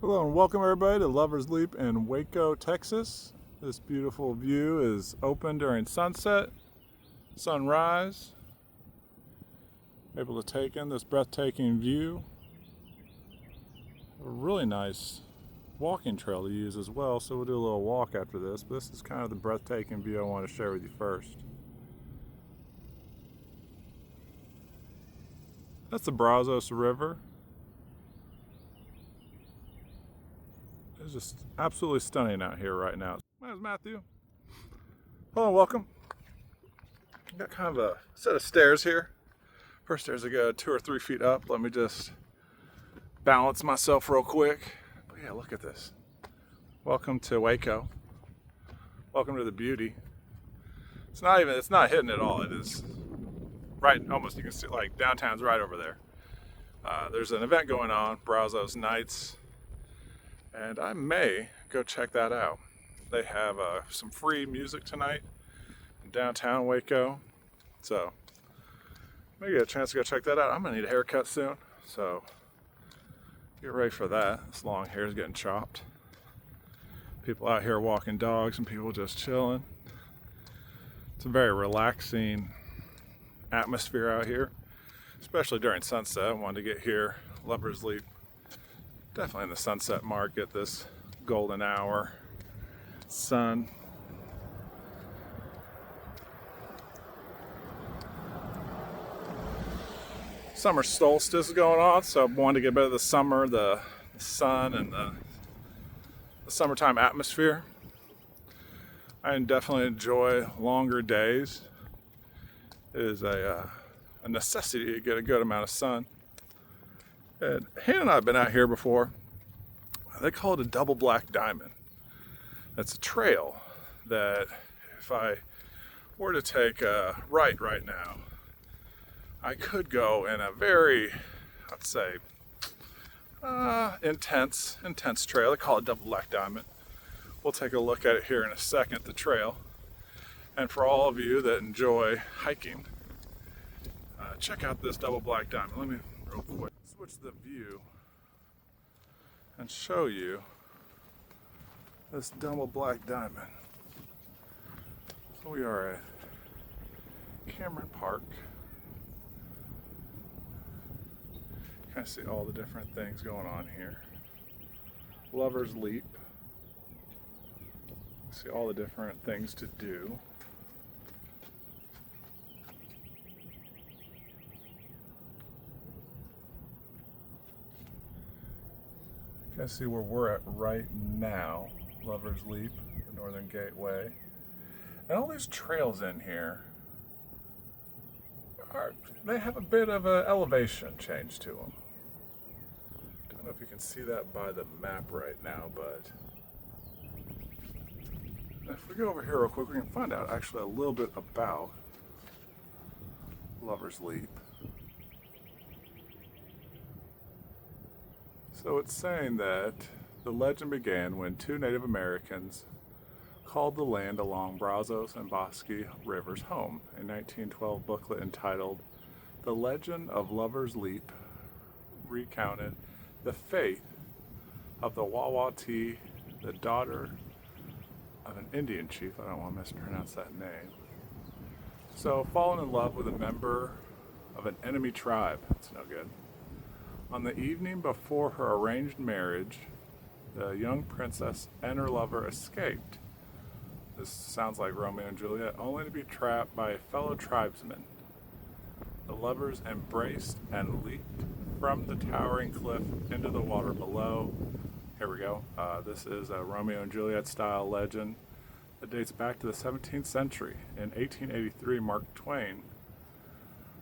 Hello and welcome everybody to Lover's Leap in Waco, Texas. This beautiful view is open during sunset, sunrise. Able to take in this breathtaking view. A really nice walking trail to use as well, so we'll do a little walk after this. But this is kind of the breathtaking view I want to share with you first. That's the Brazos River. It's just absolutely stunning out here right now. My name's Matthew. Hello and welcome. Got kind of a set of stairs here. First stairs I go 2 or 3 feet up. Let me just balance myself real quick. But yeah, look at this. Welcome to Waco. Welcome to the beauty. It's not hidden at all. It is right, almost you can see like downtown's right over there. There's an event going on, Brazos Nights. And I may go check that out. They have some free music tonight in downtown Waco. So, maybe get a chance to go check that out. I'm going to need a haircut soon. So, get ready for that. This long hair is getting chopped. People out here walking dogs and people just chilling. It's a very relaxing atmosphere out here, especially during sunset. I wanted to get here, Lover's Leap. Definitely in the sunset market, this golden hour, sun. Summer solstice is going on, so I wanted to get a bit of the summer, the sun, and the summertime atmosphere. I definitely enjoy longer days. It is a necessity to get a good amount of sun. And Hannah and I have been out here before. They call it a double black diamond. It's a trail that if I were to take a right now, I could go in a very, I'd say, intense trail. They call it double black diamond. We'll take a look at it here in a second, the trail. And for all of you that enjoy hiking, check out this double black diamond. Let me real quick switch the view and show you this double black diamond. So we are at Cameron Park. Kind of see all the different things going on here. Lover's Leap. See all the different things to do. You can see where we're at right now, Lover's Leap, the Northern Gateway. And all these trails in here, they have a bit of an elevation change to them. Don't know if you can see that by the map right now, but if we go over here real quick, we can find out actually a little bit about Lover's Leap. So it's saying that the legend began when 2 Native Americans called the land along Brazos and Bosque Rivers home. A 1912 booklet entitled The Legend of Lover's Leap recounted the fate of the Wawati, the daughter of an Indian chief. I don't want to mispronounce that name. So, fallen in love with a member of an enemy tribe. That's no good. On the evening before her arranged marriage, the young princess and her lover escaped. This sounds like Romeo and Juliet, only to be trapped by a fellow tribesman. The lovers embraced and leaped from the towering cliff into the water below. Here we go. This is a Romeo and Juliet style legend that dates back to the 17th century. In 1883, Mark Twain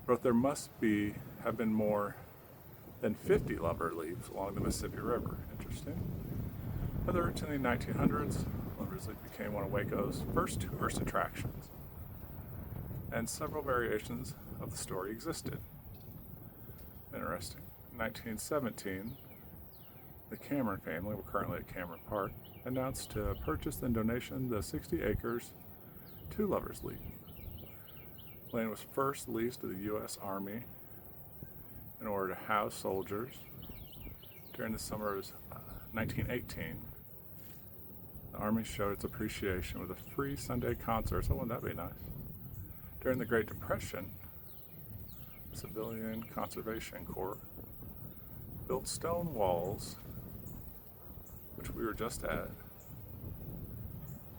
wrote there must have been more than 50 lover leaps along the Mississippi River. Interesting. Further to the 1900s, Lover's Leap became one of Waco's first tourist attractions, and several variations of the story existed. Interesting. In 1917, the Cameron family, we're currently at Cameron Park, announced to purchase and donation the 60 acres to Lover's Leap. Land was first leased to the U.S. Army in order to house soldiers. During the summer of 1918, the Army showed its appreciation with a free Sunday concert. So wouldn't that be nice? During the Great Depression, Civilian Conservation Corps built stone walls, which we were just at,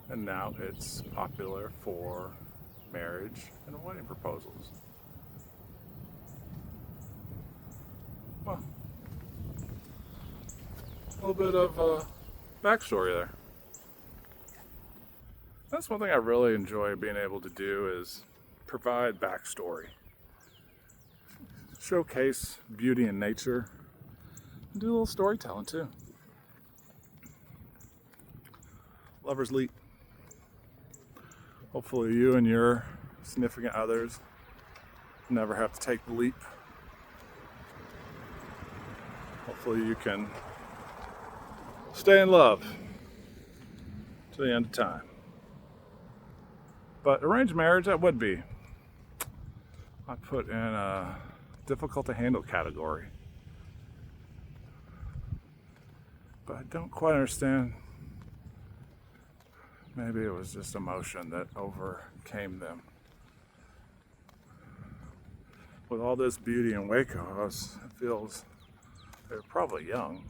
and now it's popular for marriage and wedding proposals. Well, a little bit of backstory there. That's one thing I really enjoy being able to do, is provide backstory. Showcase beauty in nature, and do a little storytelling too. Lover's Leap. Hopefully you and your significant others never have to take the leap. Hopefully you can stay in love to the end of time. But arranged marriage, that would be, I put in a difficult to handle category. But I don't quite understand. Maybe it was just emotion that overcame them. With all this beauty in Waco, it feels they're probably young.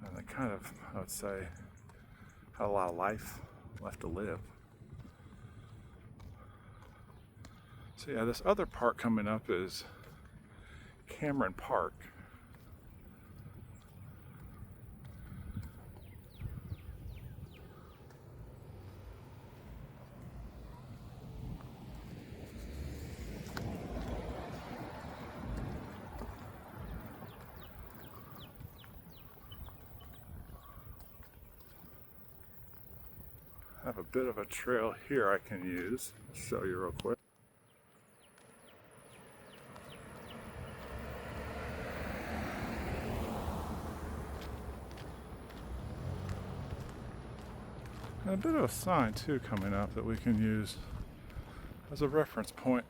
And they kind of, I would say, had a lot of life left to live. So yeah, this other park coming up is Cameron Park. I have a bit of a trail here I can use. I'll show you real quick. And a bit of a sign too coming up that we can use as a reference point.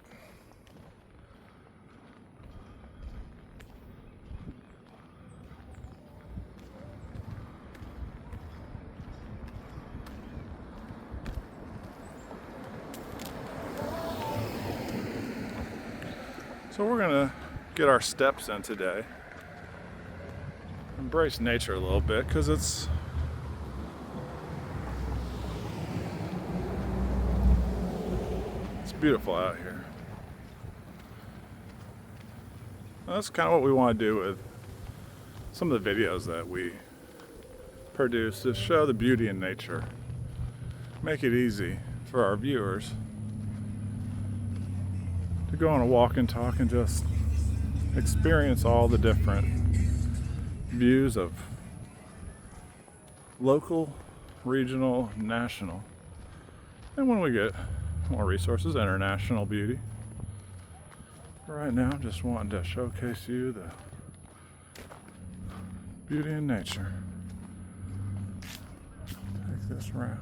So we're gonna get our steps in today. Embrace nature a little bit, because it's beautiful out here. Well, that's kind of what we want to do with some of the videos that we produce, is show the beauty in nature. Make it easy for our viewers to go on a walk and talk and just experience all the different views of local, regional, national, and when we get more resources, international beauty. Right now, I'm just wanting to showcase you the beauty in nature. Take this round.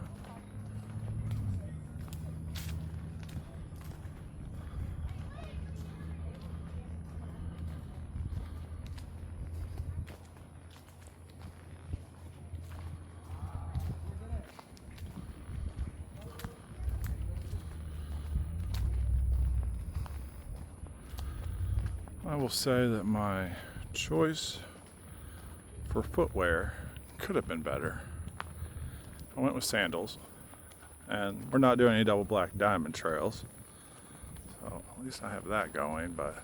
I will say that my choice for footwear could have been better. I went with sandals, and we're not doing any double black diamond trails, so at least I have that going, but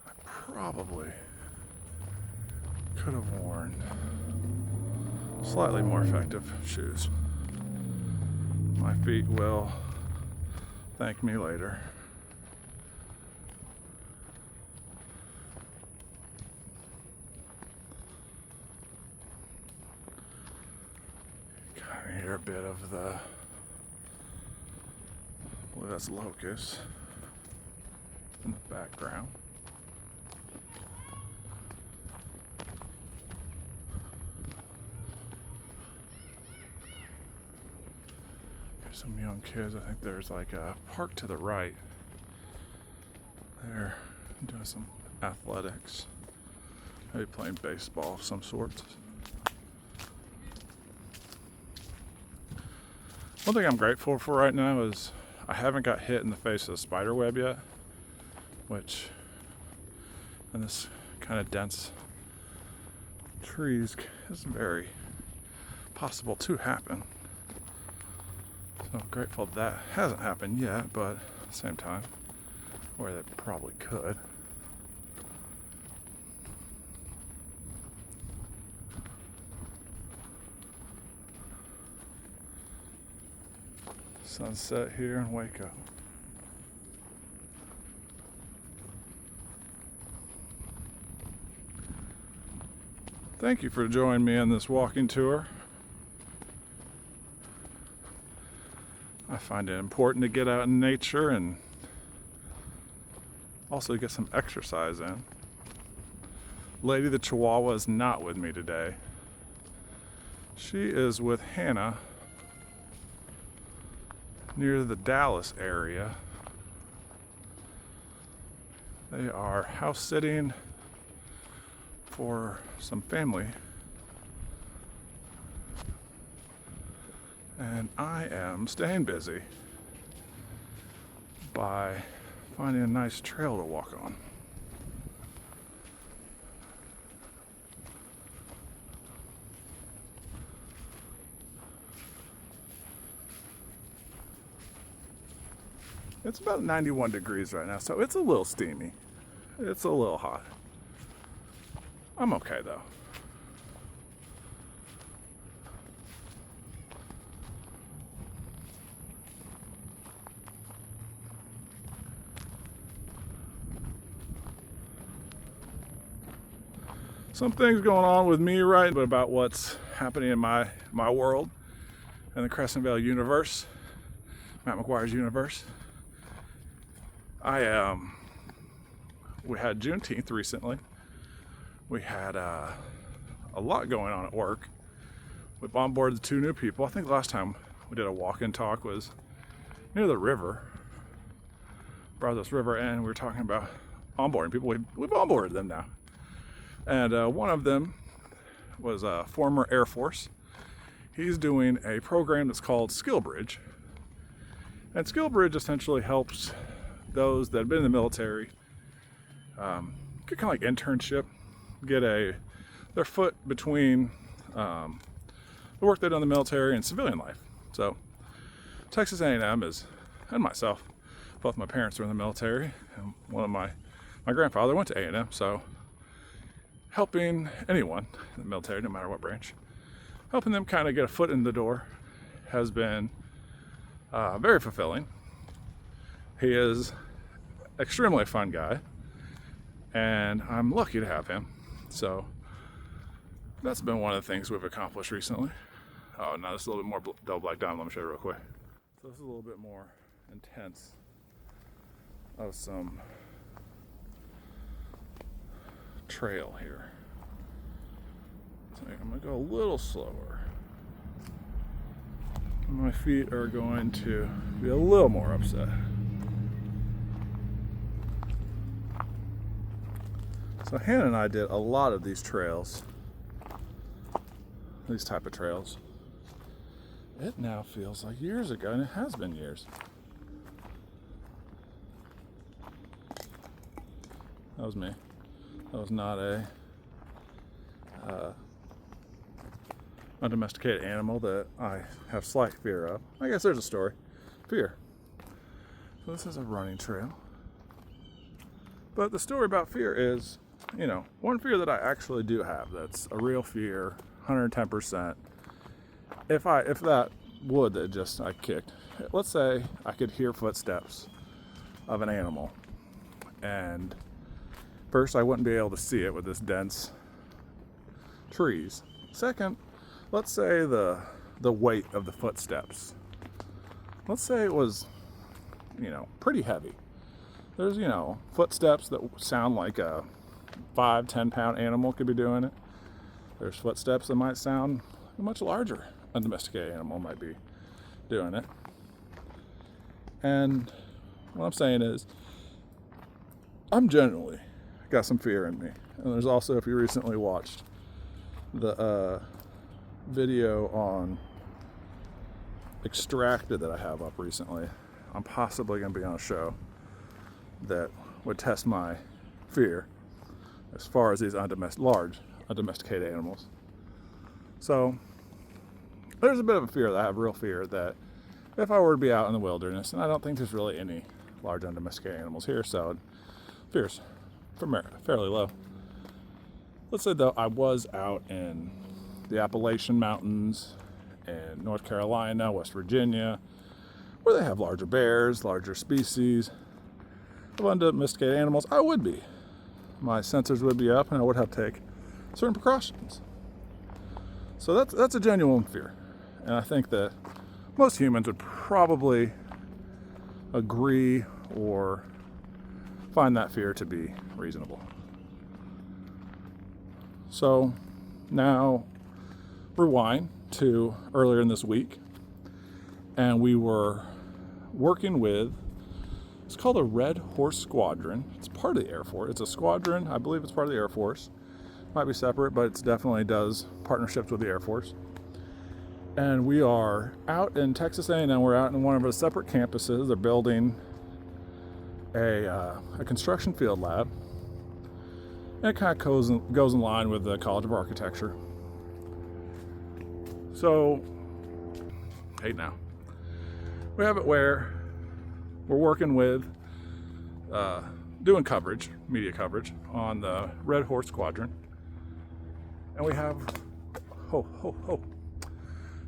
I probably could have worn slightly more effective shoes. My feet will thank me later. Hear a bit of the, I believe that's locust in the background. There's some young kids. I think there's like a park to the right. They're doing some athletics. Maybe playing baseball of some sort. One thing I'm grateful for right now is I haven't got hit in the face with a spider web yet, which in this kind of dense trees is very possible to happen. So I'm grateful that hasn't happened yet, but at the same time, or that probably could. Sunset here in Waco. Thank you for joining me on this walking tour. I find it important to get out in nature and also get some exercise in. Lady the Chihuahua is not with me today. She is with Hannah near the Dallas area. They are house sitting for some family. And I am staying busy by finding a nice trail to walk on. It's about 91 degrees right now, so it's a little steamy. It's a little hot. I'm okay though. Some things going on with me, right, but about what's happening in my world and the Crescent Valley universe, Matt McGuire's universe. We had Juneteenth recently. We had a lot going on at work. We've onboarded 2 new people. I think the last time we did a walk-in talk was near the river, Brazos River, and we were talking about onboarding people. We've onboarded them now. And one of them was a former Air Force. He's doing a program that's called Skill Bridge. And Skill Bridge essentially helps those that have been in the military get kind of like internship, get their foot between the work they've done in the military and civilian life. So Texas A&M and myself, both my parents were in the military, and one of my grandfather went to A&M, so helping anyone in the military, no matter what branch, helping them kind of get a foot in the door has been very fulfilling. He is extremely fun guy, and I'm lucky to have him. So that's been one of the things we've accomplished recently. Oh, now this is a little bit more double black diamond. Let me show you real quick. So this is a little bit more intense of some trail here. So I'm gonna go a little slower. My feet are going to be a little more upset. So Hannah and I did a lot of these trails, these type of trails. It now feels like years ago, and it has been years. That was me. That was not a undomesticated animal that I have slight fear of. I guess there's a story. Fear. So this is a running trail. But the story about fear is, one fear that I actually do have that's a real fear, 110%. If that wood that I kicked, let's say I could hear footsteps of an animal, and first I wouldn't be able to see it with this dense trees. Second, let's say the weight of the footsteps. Let's say it was, pretty heavy. There's, footsteps that sound like a 5-10 pound animal could be doing it. There's footsteps that might sound like a much larger undomesticated animal might be doing it. And what I'm saying is, I'm generally got some fear in me. And there's also, if you recently watched the video on Extracted that I have up recently, I'm possibly going to be on a show that would test my fear as far as these large undomesticated animals. So there's a bit of a fear that I have, real fear, that if I were to be out in the wilderness, and I don't think there's really any large undomesticated animals here, so fear's fairly low. Let's say though I was out in the Appalachian Mountains in North Carolina, West Virginia, where they have larger bears, larger species of undomesticated animals, I would be. My sensors would be up and I would have to take certain precautions. So that's a genuine fear. And I think that most humans would probably agree or find that fear to be reasonable. So now rewind to earlier in this week, and we were working with, it's called a Red Horse Squadron. It's part of the Air Force. It's a squadron. I believe it's part of the Air Force. Might be separate, but it definitely does partnerships with the Air Force. And we are out in Texas A&M. We're out in one of our separate campuses. They're building a construction field lab. And it kind of goes in line with the College of Architecture. So, hey now, we have it where we're working with, doing coverage, media coverage, on the Red Horse Squadron. And we have,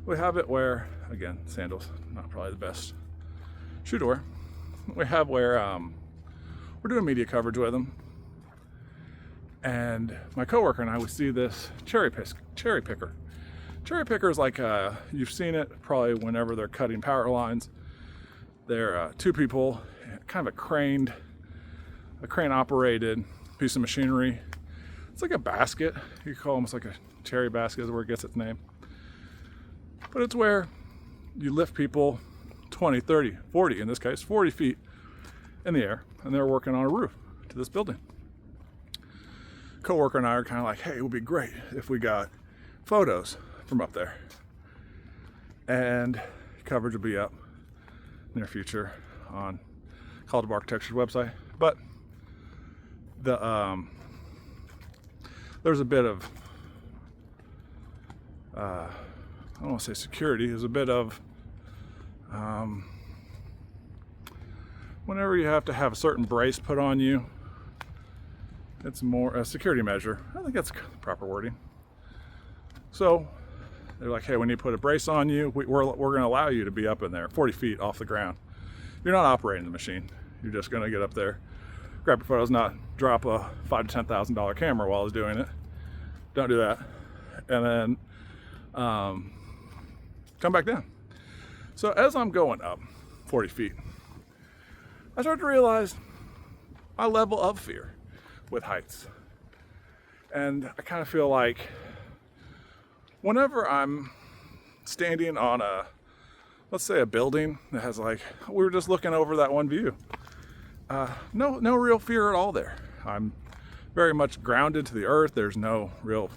we have it where, again, sandals, not probably the best shoe to wear. We have where we're doing media coverage with them. And my coworker and I would see this cherry picker. Cherry picker is like, you've seen it probably whenever they're cutting power lines. They're two people, kind of a crane operated piece of machinery. It's like a basket. You could call it almost like a cherry basket is where it gets its name. But it's where you lift people 20, 30, 40, in this case, 40 feet in the air, and they're working on a roof to this building. Coworker and I are kind of like, hey, it would be great if we got photos from up there. And coverage will be up in the near future on College of Architecture's website. But there's a bit of, I don't want to say security, there's a bit of, whenever you have to have a certain brace put on you, it's more a security measure. I think that's the proper wording. So they're like, hey, we need to put a brace on you. We're going to allow you to be up in there 40 feet off the ground. You're not operating the machine. You're just going to get up there, grab your photos, not drop a $5,000 to $10,000 camera while I was doing it. Don't do that. And then come back down. So as I'm going up 40 feet, I start to realize my level of fear with heights. And I kind of feel like whenever I'm standing on let's say a building that has, like, we were just looking over that one view. No real fear at all there. I'm very much grounded to the earth. There's no real,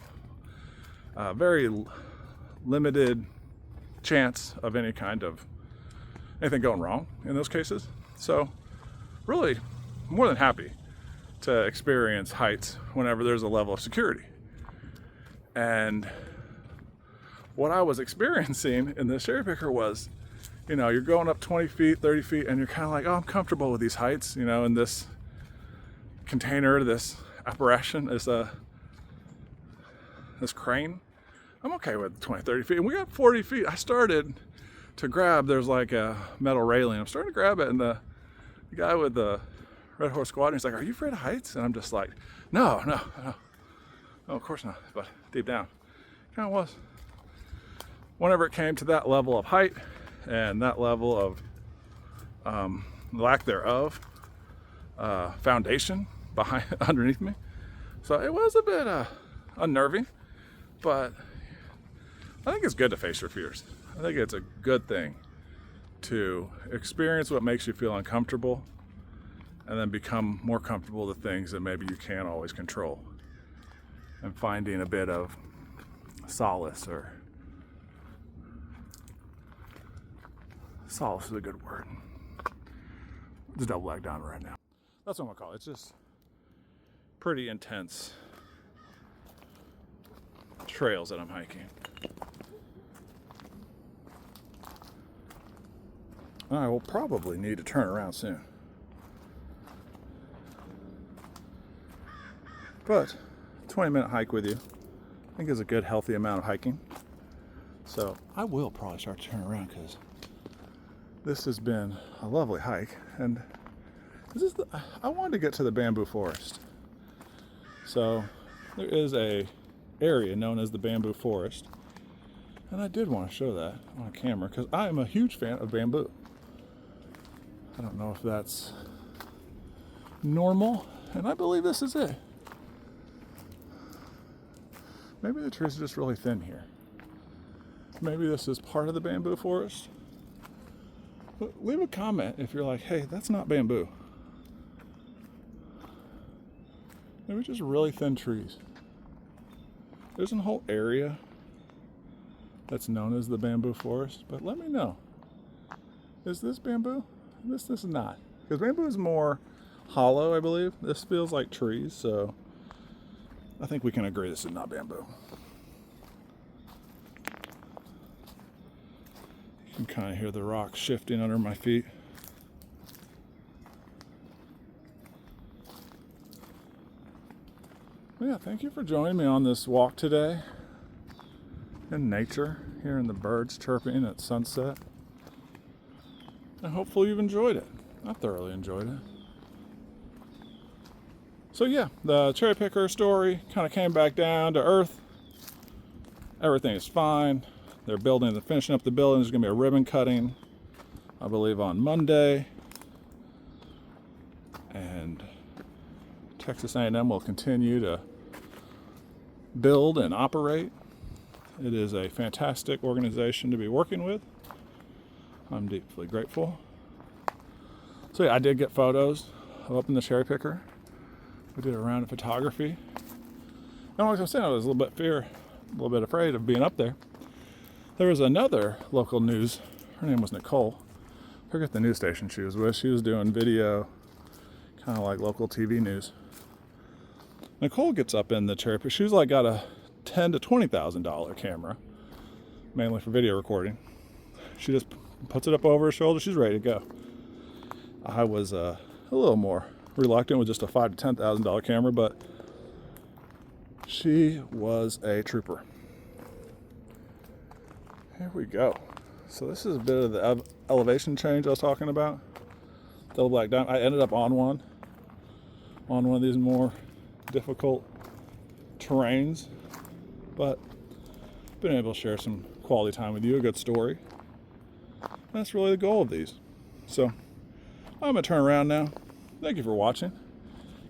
very limited chance of any kind of anything going wrong in those cases. So really more than happy to experience heights whenever there's a level of security. And what I was experiencing in this cherry picker was, you know, you're going up 20 feet, 30 feet, and you're kind of like, oh, I'm comfortable with these heights, you know, in this container, this apparition, this crane. I'm okay with 20, 30 feet. And we got 40 feet. I started to grab, there's like a metal railing. I'm starting to grab it, and the guy with the Red Horse Squadron, he's like, are you afraid of heights? And I'm just like, no, of course not. But deep down, kind of was. Whenever it came to that level of height and that level of lack thereof, foundation behind underneath me. So it was a bit unnerving, but I think it's good to face your fears. I think it's a good thing to experience what makes you feel uncomfortable and then become more comfortable with things that maybe you can't always control, and finding a bit of solace, or solace is a good word. It's double back down right now. That's what I'm gonna call it. It's just pretty intense trails that I'm hiking. I will probably need to turn around soon. But 20-minute hike with you, I think, is a good, healthy amount of hiking. So I will probably start to turn around, because this has been a lovely hike. And I wanted to get to the bamboo forest. So there is a area known as the bamboo forest. And I did want to show that on camera, because I am a huge fan of bamboo. I don't know if that's normal, and I believe this is it. Maybe the trees are just really thin here. Maybe this is part of the bamboo forest. But leave a comment if you're like, hey, that's not bamboo. Maybe just really thin trees. There's a whole area that's known as the bamboo forest, but let me know. Is this bamboo? This is not. Because bamboo is more hollow, I believe. This feels like trees, so I think we can agree this is not bamboo. You can kind of hear the rocks shifting under my feet. Well, yeah, thank you for joining me on this walk today in nature, hearing the birds chirping at sunset. And hopefully you've enjoyed it. I thoroughly enjoyed it. So yeah, the cherry picker story kind of came back down to earth. Everything is fine. They're finishing up the building. There's going to be a ribbon cutting, I believe, on Monday. And Texas A&M will continue to build and operate. It is a fantastic organization to be working with. I'm deeply grateful. So yeah, I did get photos of up in the cherry picker. We did a round of photography. And like I was saying, I was a little bit afraid of being up there. There was another local news. Her name was Nicole. I forget the news station she was with. She was doing video, kind of like local TV news. Nicole gets up in the cherry picker. She's like got a $10,000 to $20,000 camera, mainly for video recording. She just puts it up over her shoulder. She's ready to go. I was a little more reluctant with just a $5,000 to $10,000 camera, but she was a trooper. Here we go. So this is a bit of the elevation change I was talking about. Double black down. I ended up on one of these more difficult terrains, but been able to share some quality time with you, a good story. That's really the goal of these. So I'm gonna turn around now. Thank you for watching.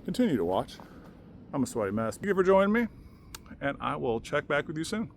Continue to watch. I'm a sweaty mess. Thank you for joining me, and I will check back with you soon.